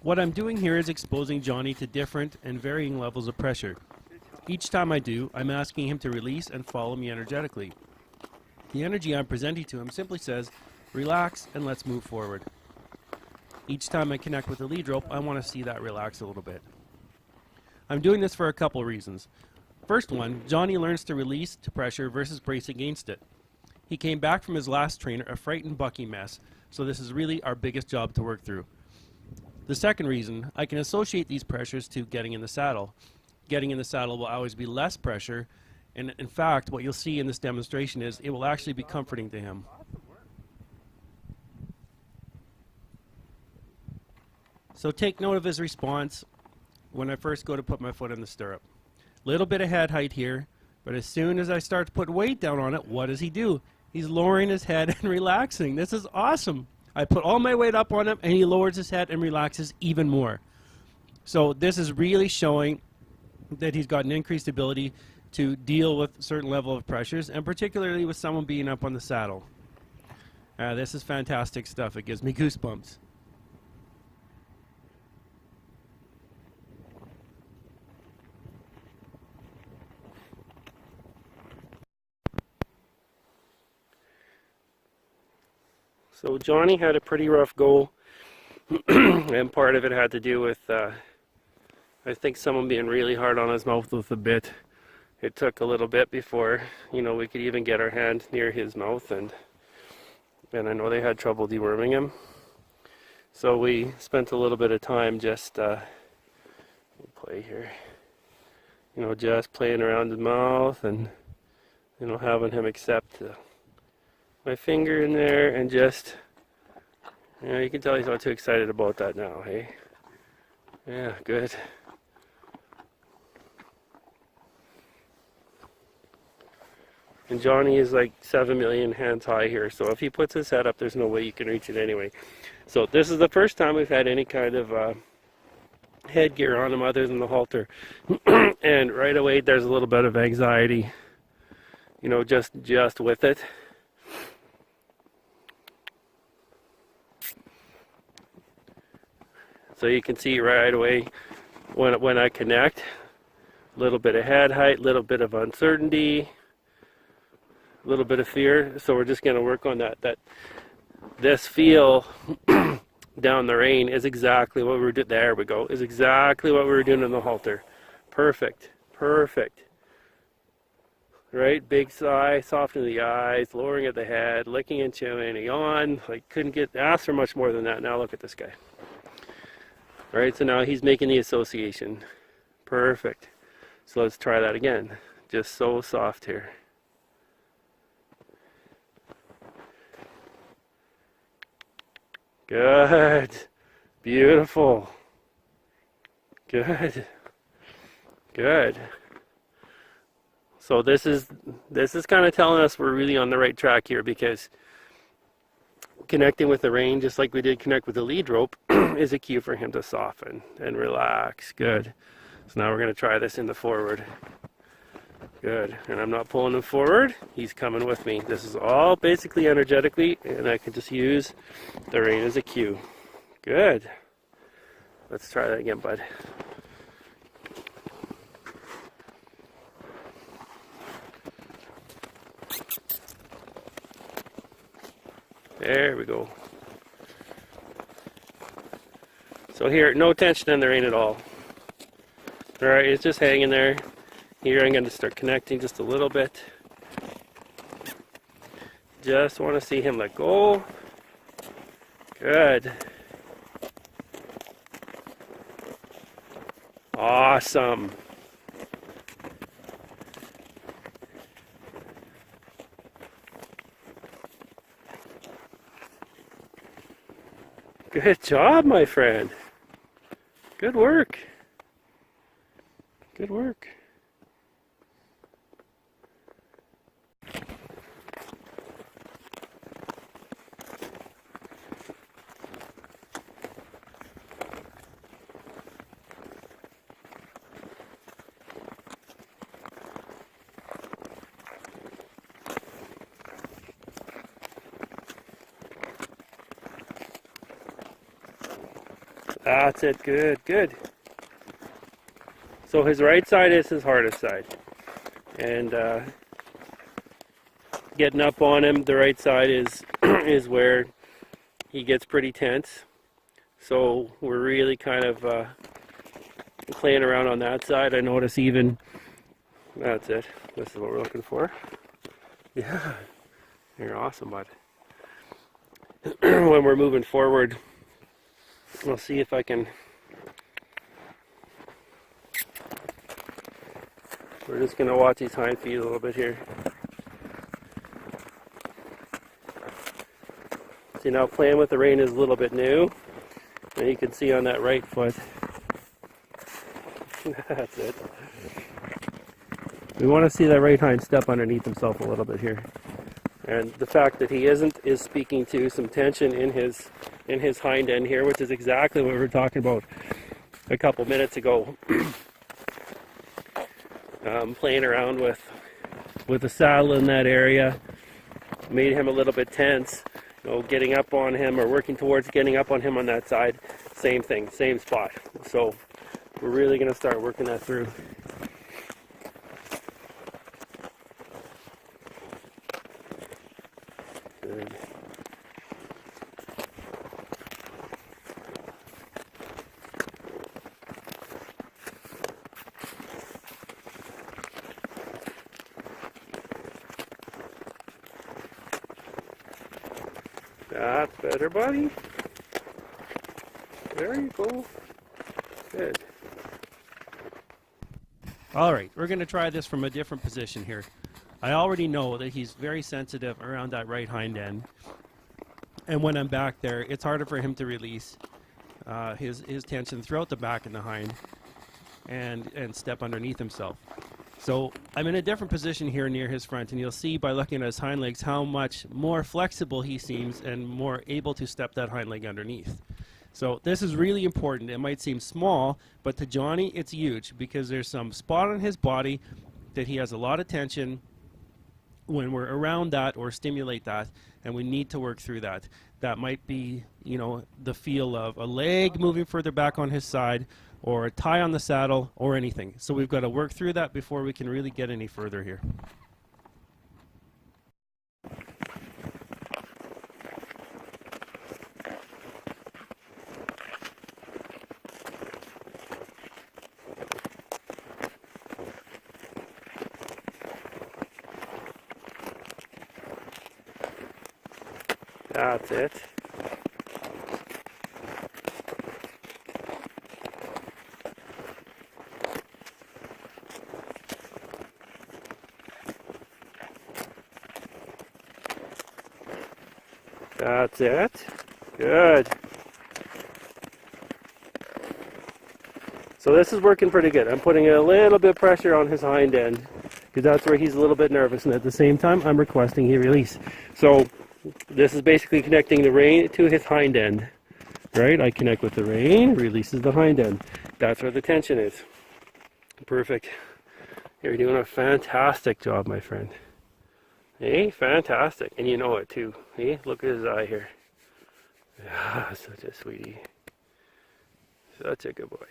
What I'm doing here is exposing Johnny to different and varying levels of pressure. Each time I do, I'm asking him to release and follow me energetically. The energy I'm presenting to him simply says, relax and let's move forward. Each time I connect with the lead rope, I want to see that relax a little bit. I'm doing this for a couple reasons. First one, Johnny learns to release to pressure versus brace against it. He came back from his last trainer a frightened bucking mess, so this is really our biggest job to work through. The second reason, I can associate these pressures to getting in the saddle. Getting in the saddle will always be less pressure, and in fact, what you'll see in this demonstration is it will actually be comforting to him. So take note of his response when I first go to put my foot in the stirrup. Little bit of head height here, but as soon as I start to put weight down on it, what does he do? He's lowering his head and relaxing. This is awesome. I put all my weight up on him and he lowers his head and relaxes even more. So this is really showing that he's got an increased ability to deal with a certain level of pressures, and particularly with someone being up on the saddle. This is fantastic stuff. It gives me goosebumps. So Johnny had a pretty rough go, and part of it had to do with, I think, someone being really hard on his mouth with a bit. It took a little bit before, we could even get our hand near his mouth, and I know they had trouble deworming him. So we spent a little bit of time just, play here, just playing around his mouth and, having him accept my finger in there, and just, you can tell he's not too excited about that now, hey? Yeah, good. And Johnny is like 7 million hands high here, so if he puts his head up, there's no way you can reach it anyway. So this is the first time we've had any kind of headgear on him other than the halter. And right away there's a little bit of anxiety, just with it. So you can see right away when I connect, a little bit of head height, a little bit of uncertainty, a little bit of fear. So we're just going to work on that this feel down the rein is exactly what we were doing. There we go. Is exactly what we were doing in the halter. Perfect. Perfect. Right? Big sigh, softening the eyes, lowering of the head, licking and chewing, yawn. Like, couldn't ask for much more than that. Now look at this guy. Right, so now he's making the association. Perfect. So let's try that again. Just so soft here. Good. Beautiful. Good. Good. So this is kind of telling us we're really on the right track here, because connecting with the rein, just like we did connect with the lead rope, is a cue for him to soften and relax. Good. So now we're going to try this in the forward. Good. And I'm not pulling him forward. He's coming with me. This is all basically energetically, and I can just use the rein as a cue. Good. Let's try that again, bud. There we go. So here, no tension in the rein at all. Alright, it's just hanging there. Here I'm going to start connecting just a little bit. Just want to see him let go. Good. Awesome. Good job, my friend. Good work. Good work. That's it. Good, good. So his right side is his hardest side. And getting up on him, the right side is is where he gets pretty tense. So we're really kind of playing around on that side. I notice even, that's it. This is what we're looking for. Yeah, you're awesome, bud. When we're moving forward, I'll see if I can. We're just going to watch his hind feet a little bit here. See, now playing with the rein is a little bit new. And you can see on that right foot. That's it. We want to see that right hind step underneath himself a little bit here. And the fact that he isn't is speaking to some tension in his hind end here, which is exactly what we were talking about a couple minutes ago. Playing around with the saddle in that area made him a little bit tense. You know, getting up on him or working towards getting up on him on that side, same thing, same spot. So we're really going to start working that through. Good. That's better, buddy. There you go. Good. All right, we're going to try this from a different position here. I already know that he's very sensitive around that right hind end. And when I'm back there, it's harder for him to release his tension throughout the back and the hind and step underneath himself. So I'm in a different position here near his front, and you'll see by looking at his hind legs how much more flexible he seems and more able to step that hind leg underneath. So this is really important. It might seem small, but to Johnny it's huge because there's some spot on his body that he has a lot of tension when we're around that or stimulate that, and we need to work through that. That might be, you know, the feel of a leg moving further back on his side, or a tie on the saddle, or anything. So we've got to work through that before we can really get any further here. That's it. That's it. Good. So this is working pretty good. I'm putting a little bit of pressure on his hind end because that's where he's a little bit nervous, and at the same time I'm requesting he release. So this is basically connecting the rein to his hind end. Right? I connect with the rein, releases the hind end. That's where the tension is. Perfect. You're doing a fantastic job, my friend. Hey, fantastic. And you know it too. Hey, look at his eye here. Ah, such a sweetie. Such a good boy.